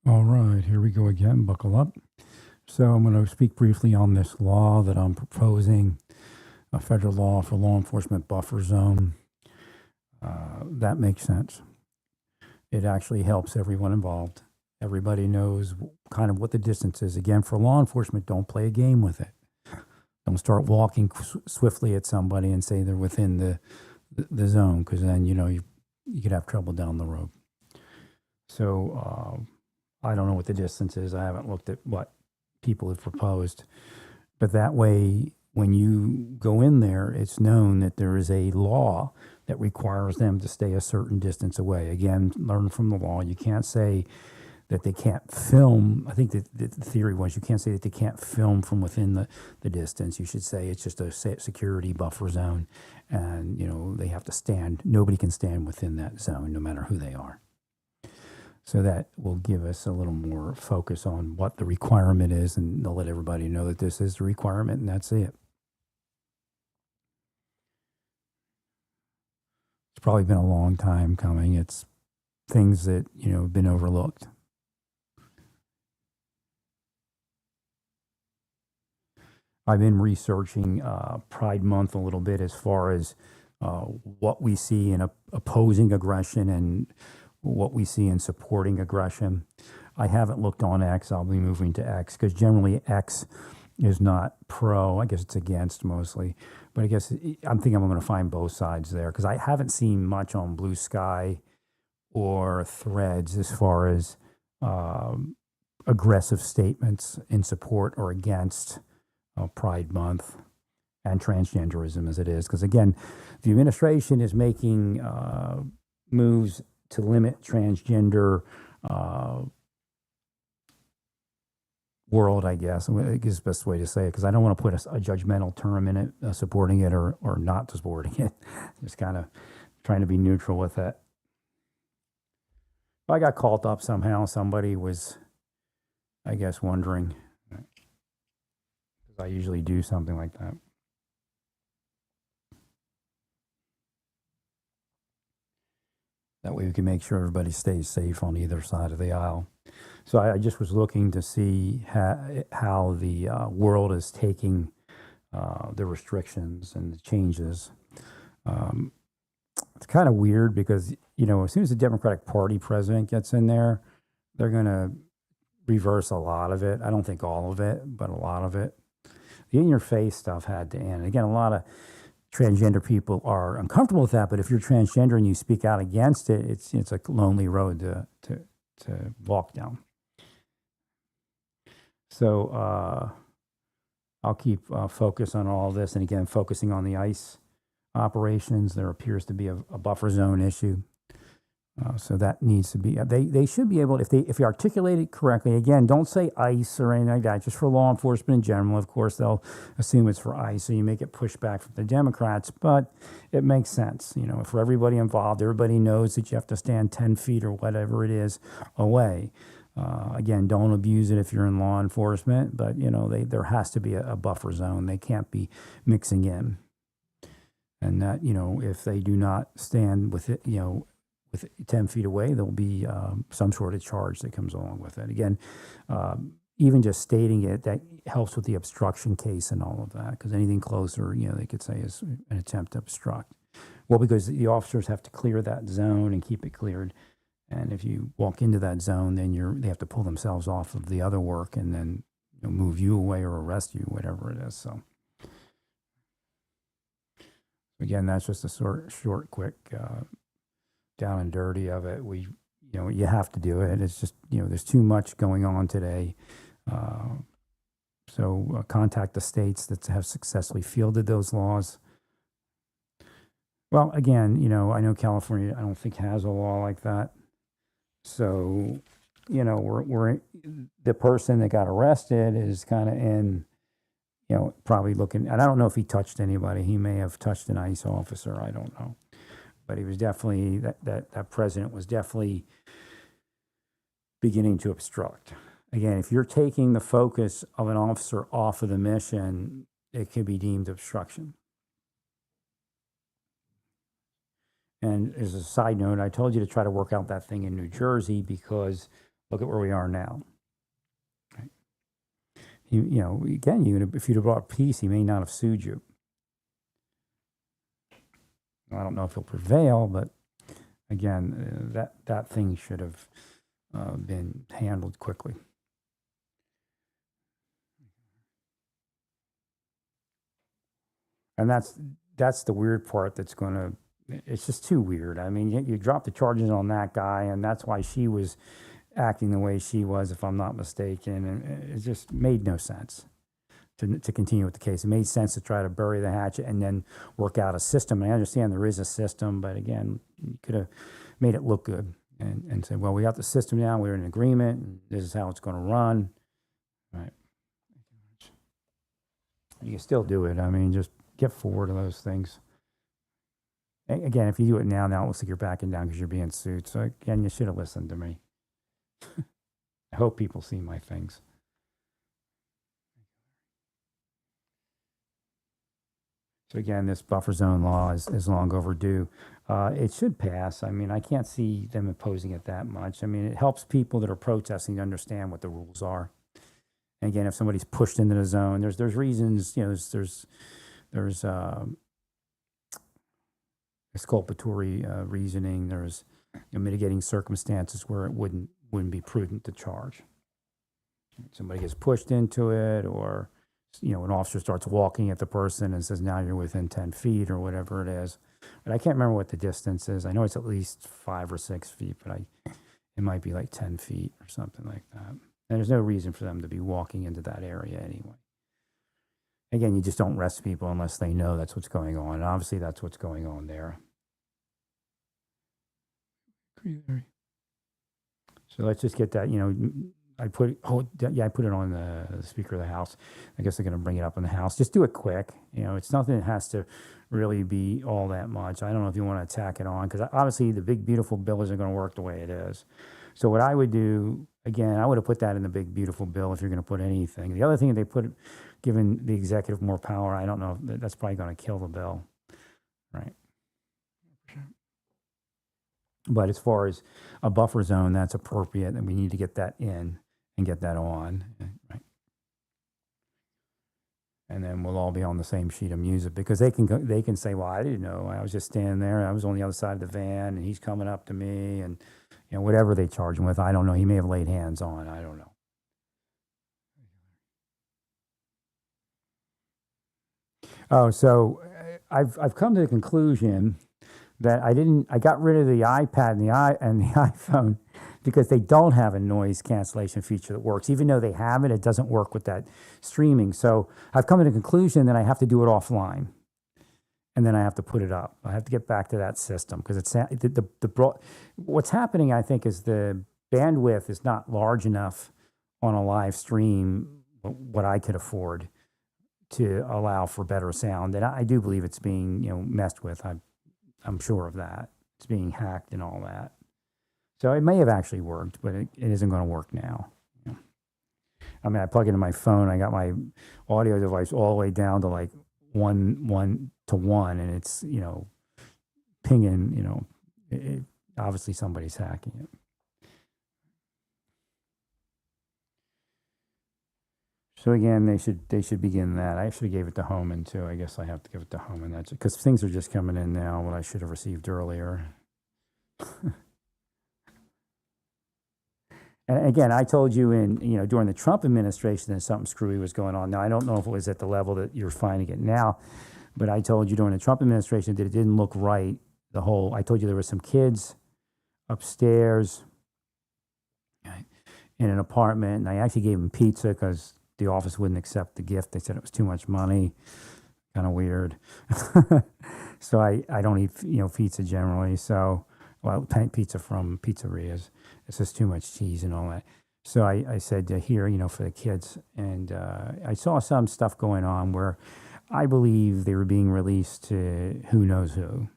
All right, here we go again. Buckle up. So, I'm going to speak briefly on this law that I'm proposing, a federal law for law enforcement buffer zone. That makes sense. It actually helps everyone involved. Everybody knows kind of what the distance is. Again, for law enforcement, don't play a game with it. Don't start walking swiftly at somebody and say they're within the zone, because then you could have trouble down the road. So I don't know what the distance is. I haven't looked at what people have proposed, but that way, when you go in there, it's known that there is a law that requires them to stay a certain distance away. Again, learn from the law. You can't say that they can't film. I think that the theory was you can't say that they can't film from within the distance. You should say it's just a security buffer zone, and they have to stand. Nobody can stand within that zone, no matter who they are. So that will give us a little more focus on what the requirement is, and they'll let everybody know that this is the requirement, and that's it. It's probably been a long time coming. It's things that have been overlooked. I've been researching Pride Month a little bit as far as what we see in opposing aggression and what we see in supporting aggression. I haven't looked on X. I'll be moving to X because generally X is not pro. I guess it's against mostly. But I guess I'm thinking I'm going to find both sides there because I haven't seen much on Blue Sky or Threads as far as aggressive statements in support or against Pride Month and transgenderism as it is. Because again, the administration is making moves to limit transgender world, I guess. I guess the best way to say it, because I don't want to put a judgmental term in it, supporting it or not supporting it. Just kind of trying to be neutral with it. I got called up somehow. Somebody was, I guess, wondering, because I usually do something like that. That way we can make sure everybody stays safe on either side of the aisle. So I just was looking to see how the world is taking the restrictions and the changes. It's kind of weird because, as soon as the Democratic Party president gets in there, they're going to reverse a lot of it. I don't think all of it, but a lot of it. The in your face stuff had to end. Again, a lot of transgender people are uncomfortable with that, but if you're transgender and you speak out against it, it's a lonely road to walk down. So I'll keep focus on all this, and again, focusing on the ICE operations. There appears to be a buffer zone issue. So that needs to be. They should be able, if you articulate it correctly. Again, don't say ICE or anything like that. Just for law enforcement in general. Of course, they'll assume it's for ICE, so you may get pushback from the Democrats. But it makes sense, for everybody involved. Everybody knows that you have to stand 10 feet or whatever it is away. Again, don't abuse it if you're in law enforcement. But there has to be a buffer zone. They can't be mixing in. And that if they do not stand with it, with 10 feet away, there'll be some sort of charge that comes along with it. Again, even just stating it, that helps with the obstruction case and all of that, because anything closer, they could say is an attempt to obstruct. Well, because the officers have to clear that zone and keep it cleared. And if you walk into that zone, then they have to pull themselves off of the other work and then move you away or arrest you, whatever it is. So again, that's just a short, quick down and dirty of it. You have to do it. It's just, there's too much going on today. So contact the states that have successfully fielded those laws. Well, again, I know California, I don't think has a law like that. So, we're the person that got arrested is kind of in, probably looking, and I don't know if he touched anybody. He may have touched an ICE officer. I don't know. But he was definitely, that president was definitely beginning to obstruct. Again, if you're taking the focus of an officer off of the mission, it could be deemed obstruction. And as a side note, I told you to try to work out that thing in New Jersey because Look at where we are now. Right? Again, if you'd have brought peace, he may not have sued you. I don't know if he'll prevail, but again, that thing should have been handled quickly. And that's the weird part. It's just too weird. I mean, you drop the charges on that guy, and that's why she was acting the way she was, if I'm not mistaken. And it just made no sense to continue with the case. It made sense to try to bury the hatchet and then work out a system. And I understand there is a system, but again, you could have made it look good and said, well, we got the system now. We're in an agreement. And this is how it's going to run. Right. You can still do it. I mean, just get forward to those things. Again, if you do it now it looks like you're backing down because you're being sued. So again, you should have listened to me. I hope people see my things. So again, this buffer zone law is long overdue. It should pass. I mean, I can't see them opposing it that much. I mean, it helps people that are protesting to understand what the rules are. And again, if somebody's pushed into the zone, there's reasons. There's exculpatory reasoning. There's mitigating circumstances where it wouldn't be prudent to charge. Somebody gets pushed into it, or an officer starts walking at the person and says, now you're within 10 feet or whatever it is. But I can't remember what the distance is. I know it's at least 5 or 6 feet, but it might be like 10 feet or something like that. And there's no reason for them to be walking into that area anyway. Again, you just don't arrest people unless they know that's what's going on. And obviously, that's what's going on there. So let's just get that, I put it on the Speaker of the House. I guess they're going to bring it up in the House. Just do it quick. It's nothing that has to really be all that much. I don't know if you want to tack it on, because obviously the big, beautiful bill isn't going to work the way it is. So what I would do, again, I would have put that in the big, beautiful bill if you're going to put anything. The other thing that they put, giving the executive more power, I don't know, that's probably going to kill the bill, right? But as far as a buffer zone, that's appropriate, and we need to get that in and get that on, right? And then we'll all be on the same sheet of music, because they can say, well, I didn't know. I was just standing there. I was on the other side of the van, and he's coming up to me, and whatever they charge him with, I don't know. He may have laid hands on. I don't know. Oh, so I've come to the conclusion that I got rid of the iPad and the iPhone because they don't have a noise cancellation feature that works. Even though they have it, it doesn't work with that streaming. So I've come to the conclusion that I have to do it offline, and then I have to put it up. I have to get back to that system, because what's happening, I think, is the bandwidth is not large enough on a live stream, what I could afford, to allow for better sound. And I do believe it's being messed with. I'm sure of that. It's being hacked and all that. So it may have actually worked, but it isn't going to work now. I mean, I plug into my phone. I got my audio device all the way down to like 1 to 1, and it's pinging. Obviously somebody's hacking it. So again, they should begin that. I actually gave it to Homan too. I guess I have to give it to Homan. That's because things are just coming in now, what I should have received earlier. And again, I told you during the Trump administration that something screwy was going on. Now, I don't know if it was at the level that you're finding it now, but I told you during the Trump administration that it didn't look right. I told you there were some kids upstairs in an apartment, and I actually gave them pizza because the office wouldn't accept the gift. They said it was too much money. Kind of weird. So I don't eat pizza generally. So pizza from pizzerias. It's just too much cheese and all that. So I said here, for the kids, and I saw some stuff going on where I believe they were being released to who knows who.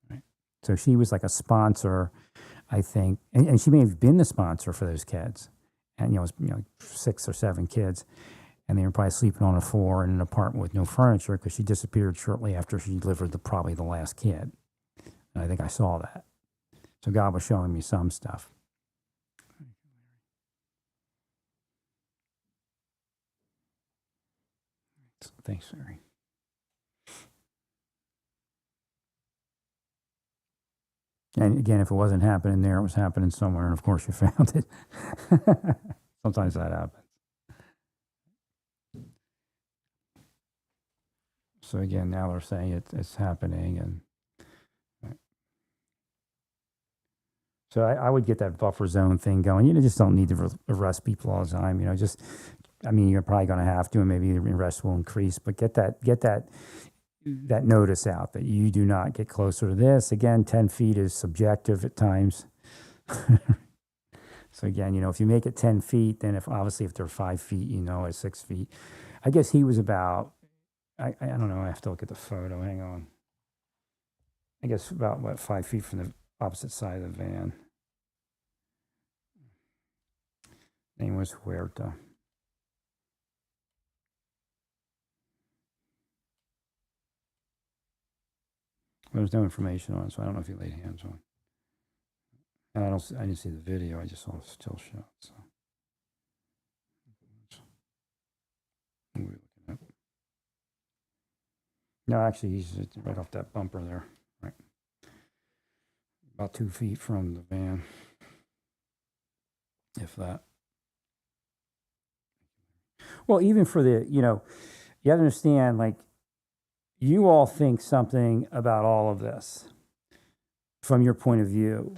Right? So she was like a sponsor, I think, and she may have been the sponsor for those kids. And it was 6 or 7 kids, and they were probably sleeping on the floor in an apartment with no furniture, because she disappeared shortly after she delivered probably the last kid. And I think I saw that. So God was showing me some stuff. thanks, Larry. And again, if it wasn't happening there, it was happening somewhere, and of course you found it. Sometimes that happens. So again, now they're saying it's happening, and so I would get that buffer zone thing going. You just don't need to arrest people all the time. I mean, you're probably going to have to, and maybe the arrest will increase, but get that notice out that you do not get closer to this. Again, 10 feet is subjective at times. So again, if you make it 10 feet, then if they're 5 feet, at 6 feet. I guess he was about, I don't know, I have to look at the photo. Hang on. I guess about 5 feet from the opposite side of the van. Name was Huerta. There's no information on it, so I don't know if he laid hands on. And I didn't see the video. I just saw the still shot. So what are we looking at? No, actually, he's right off that bumper there, right? About 2 feet from the van, if that. Well, even for you have to understand, like, you all think something about all of this from your point of view,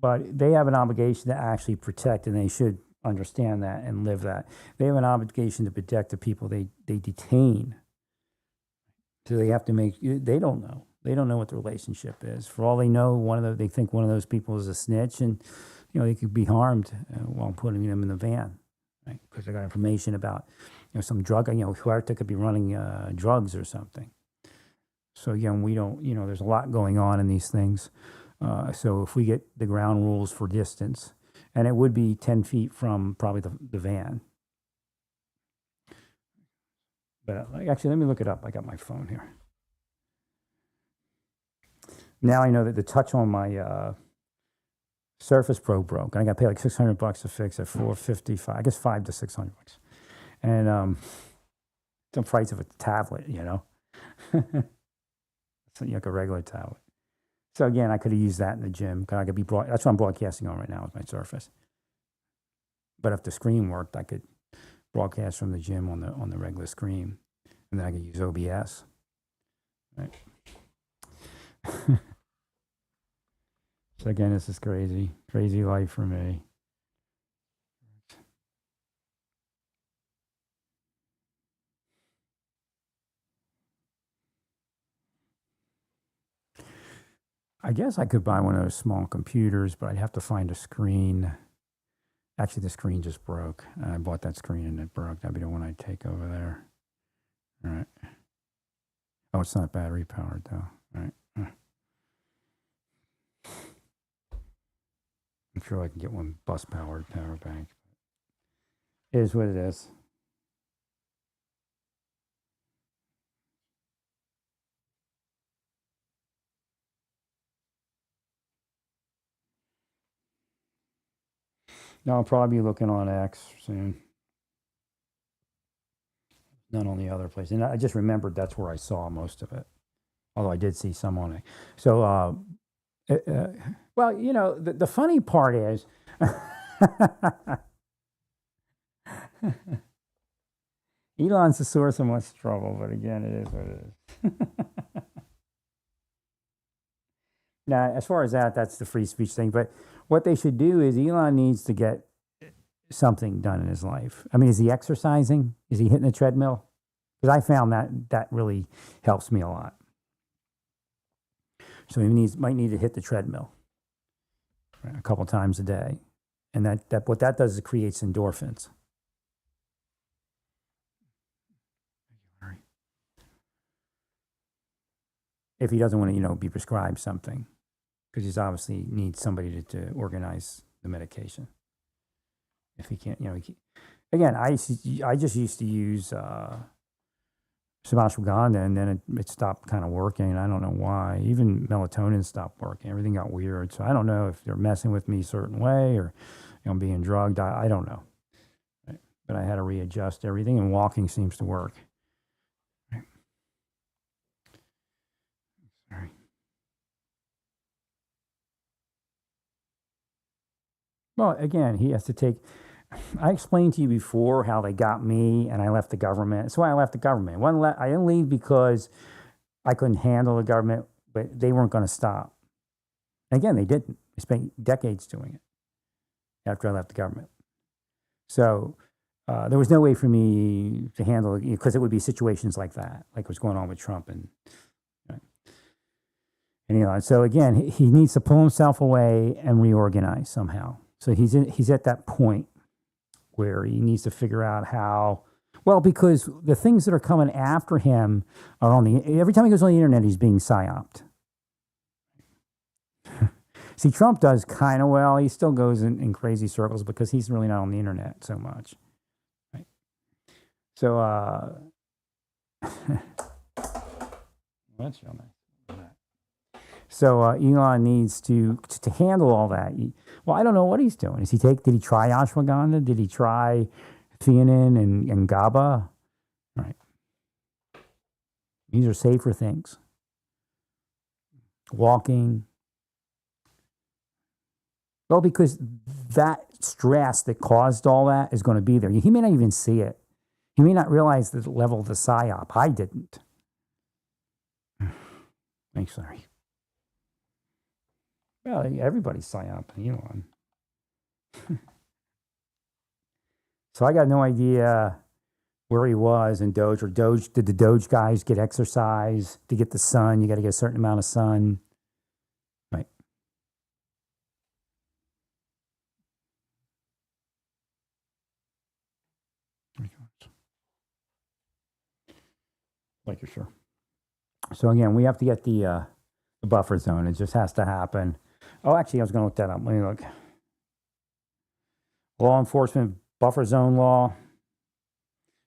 but they have an obligation to actually protect, and they should understand that and live that. They have an obligation to protect the people they detain. So they have to they don't know. They don't know what the relationship is. For all they know, they think one of those people is a snitch, and they could be harmed while putting them in the van, right? Because they got information about some drug. Huerta could be running drugs or something. So again, we don't. There's a lot going on in these things. So if we get the ground rules for distance, and it would be 10 feet from probably the van. But actually, let me look it up. I got my phone here. Now I know that the touch on my Surface Pro broke, and I got to pay like $600 to fix it. $455, I guess $500 to $600, and the price of a tablet, it's like a regular tablet. So again, I could have used that in the gym. I could be that's what I'm broadcasting on right now with my Surface. But if the screen worked, I could broadcast from the gym on the regular screen, and then I could use OBS. Right. So again, this is crazy life for me. I guess I could buy one of those small computers, but I'd have to find a screen. Actually, the screen just broke. I bought that screen and it broke. That'd be the one I'd take over there. All right. Oh, it's not battery powered though. All right. I'm sure I can get one bus powered power bank. It is what it is. No, I'll probably be looking on X soon. None on the other place. And I just remembered that's where I saw most of it. Although I did see some on it. So, well, the funny part is, Elon's the source of much trouble, but again, it is what it is. Now, as far as that's the free speech thing. But what they should do is Elon needs to get something done in his life. I mean, is he exercising? Is he hitting the treadmill? Because I found that really helps me a lot. So he might need to hit the treadmill a couple times a day. And that what that does is it creates endorphins. If he doesn't want to, be prescribed something, because he's obviously needs somebody to organize the medication. If he can't, again, I just used to use ashwagandha, and then it stopped kind of working. I don't know why. Even melatonin stopped working. Everything got weird. So I don't know if they're messing with me a certain way, or I'm being drugged. I don't know. Right? But I had to readjust everything, and walking seems to work. Well, again, he has to take. I explained to you before how they got me, and I left the government. That's why I left the government. I didn't leave because I couldn't handle the government, but they weren't going to stop. Again, they didn't. They spent decades doing it after I left the government. So there was no way for me to handle it because it would be situations like that, like what's going on with Trump and so again, he needs to pull himself away and reorganize somehow. So he's at that point where he needs to figure out how. Well, because the things that are coming after him are every time he goes on the internet, he's being psyoped. See, Trump does kind of well. He still goes in crazy circles because he's really not on the internet so much. Right? So, that's real nice. So Elon needs to handle all that. Well, I don't know what he's doing. Did he try ashwagandha? Did he try theanine and GABA? Right. These are safer things. Walking. Well, because that stress that caused all that is going to be there. He may not even see it. He may not realize the level of the psyop. I didn't. I'm sorry. Well, everybody's psyoping Elon. So I got no idea where he was in Doge. Did the Doge guys get exercise to get the sun? You got to get a certain amount of sun. Right. Like you're sure. So again, we have to get the buffer zone. It just has to happen. Oh, actually, I was going to look that up. Let me look. Law enforcement buffer zone law.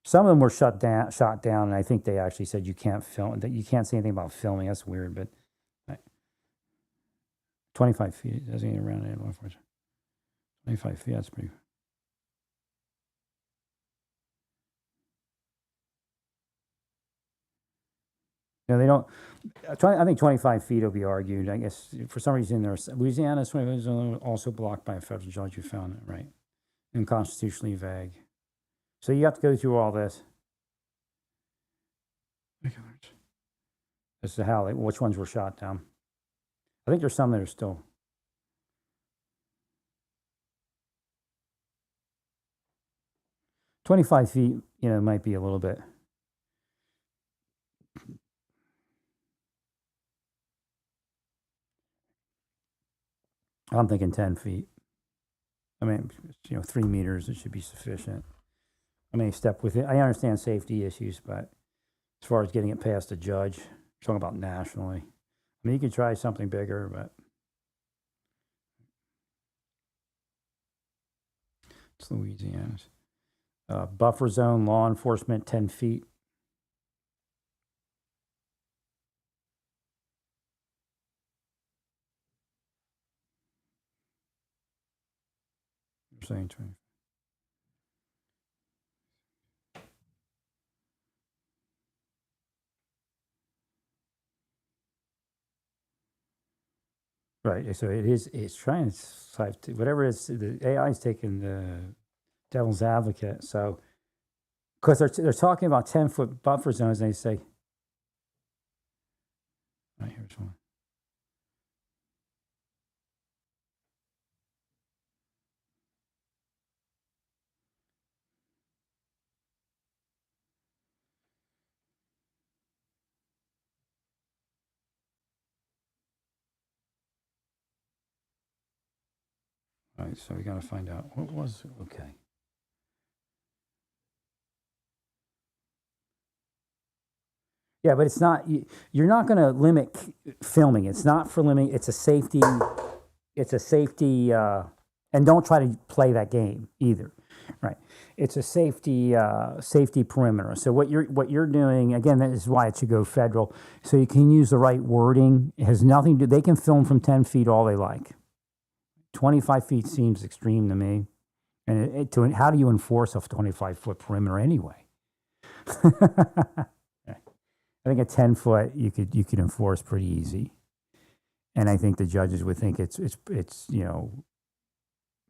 Some of them were shot down, and I think they actually said you can't film. That you can't say anything about filming. That's weird, but 25 feet doesn't even round it. 25 feet. That's pretty. No, they don't. I think 25 feet will be argued. I guess for some reason there's Louisiana's 25 zone also blocked by a federal judge who found it right unconstitutionally vague. So you have to go through all this. As to how which ones were shot down. I think there's some that are still. "25 feet, might be a little bit. I'm thinking 10 feet. I mean, 3 meters, it should be sufficient. I may step with it. I understand safety issues, but as far as getting it past a judge, talking about nationally. I mean, you could try something bigger, but it's Louisiana's. Buffer zone, law enforcement, 10 feet. You're saying 20. Right. So it's trying to, whatever it is, the AI is taking the devil's advocate. So, because they're talking about 10-foot buffer zones, and they say, right, here's one. All right, so we got to find out what was okay. Yeah, but it's not. You're not going to limit filming. It's not for limiting. It's a safety. It's a safety, and don't try to play that game either. Right. It's a safety perimeter. So what you're doing again, that is why it should go federal. So you can use the right wording. It has nothing to. They can film from 10 feet all they like. 25 feet seems extreme to me. And how do you enforce a 25-foot perimeter anyway? I think a 10-foot you could enforce pretty easy, and I think the judges would think it's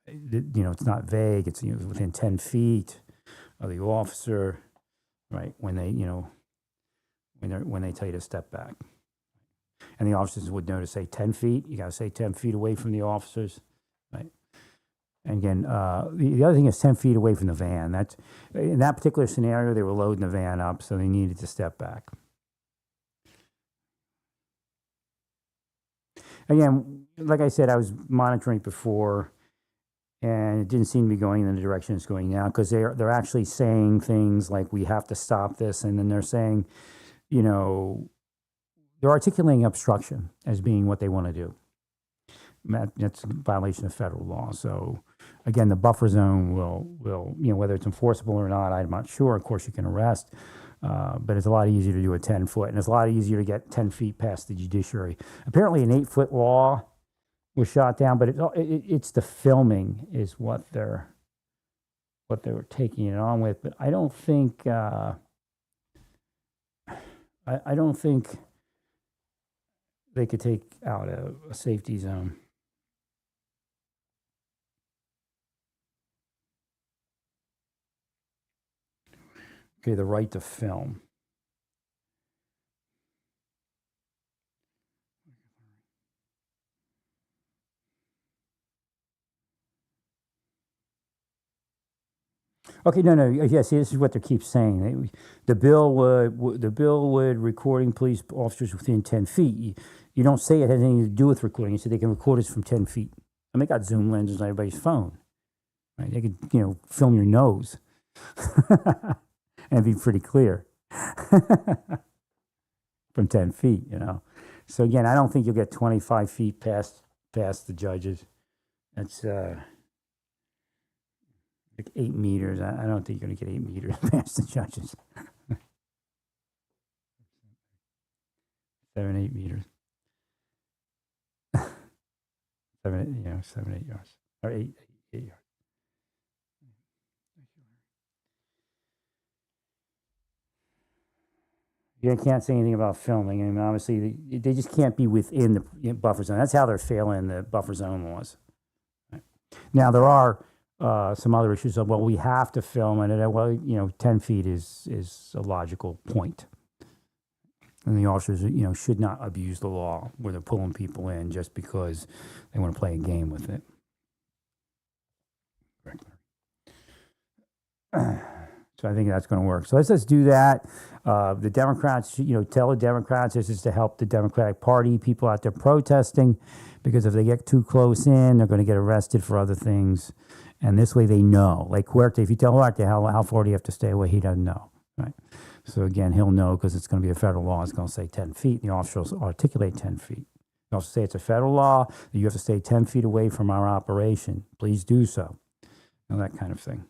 it's not vague. It's within 10 feet of the officer, right? When they when they tell you to step back, and the officers would know to say 10 feet. You got to say 10 feet away from the officers, right? And again, the other thing is 10 feet away from the van. That's in that particular scenario, they were loading the van up, so they needed to step back. Again, like I said, I was monitoring before, and it didn't seem to be going in the direction it's going now, because they're actually saying things like, we have to stop this, and then they're saying, they're articulating obstruction as being what they want to do. That's a violation of federal law. So again, the buffer zone will whether it's enforceable or not, I'm not sure. Of course, you can arrest, but it's a lot easier to do a 10-foot, and it's a lot easier to get 10 feet past the judiciary. Apparently, an 8-foot law was shot down, but it's the filming is what they were taking it on with. But I don't think I don't think they could take out a safety zone. Okay, the right to film. Okay, no. Yes, this is what they keep saying. The bill would recording police officers within 10 feet. You don't say it has anything to do with recording. You say they can record us from 10 feet. I mean, they got zoom lenses on everybody's phone, right? They could, film your nose and be pretty clear from 10 feet, So again, I don't think you'll get 25 feet past the judges. That's like 8 meters. I don't think you're going to get 8 meters past the judges. 7, 8 meters. 7, 8 yards. Or 8 yards. You can't say anything about filming. I mean, obviously, they just can't be within the buffer zone. That's how they're failing the buffer zone laws. Right. Now, there are some other issues of, well, we have to film, and well, 10 feet is a logical point. And the officers, should not abuse the law where they're pulling people in just because they want to play a game with it. So I think that's going to work. So let's just do that. The Democrats, tell the Democrats this is to help the Democratic Party, people out there protesting, because if they get too close in, they're going to get arrested for other things. And this way they know. Like Huerta, if you tell Huerta how far do you have to stay away, he doesn't know, right? So again, he'll know because it's going to be a federal law. It's going to say 10 feet, and the officers articulate 10 feet. They also say it's a federal law that you have to stay 10 feet away from our operation. Please do so. That kind of thing.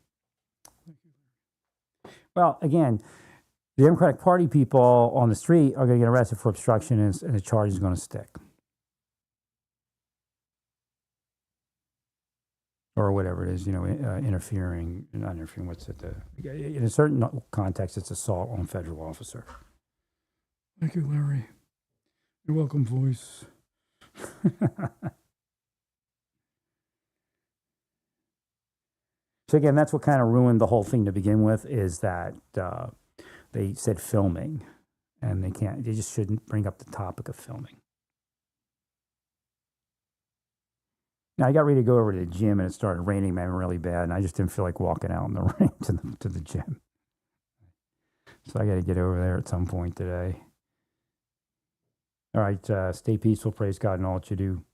Well, again, the Democratic Party people on the street are going to get arrested for obstruction, and the charge is going to stick. Or whatever it is, interfering, not interfering, in a certain context, it's assault on a federal officer. Thank you, Larry. You're welcome, voice. So again, that's what kind of ruined the whole thing to begin with, is that they said filming, and they just shouldn't bring up the topic of filming. Now, I got ready to go over to the gym, and it started raining, man, really bad, and I just didn't feel like walking out in the rain to the gym. So I got to get over there at some point today. All right, stay peaceful, praise God, and all that you do.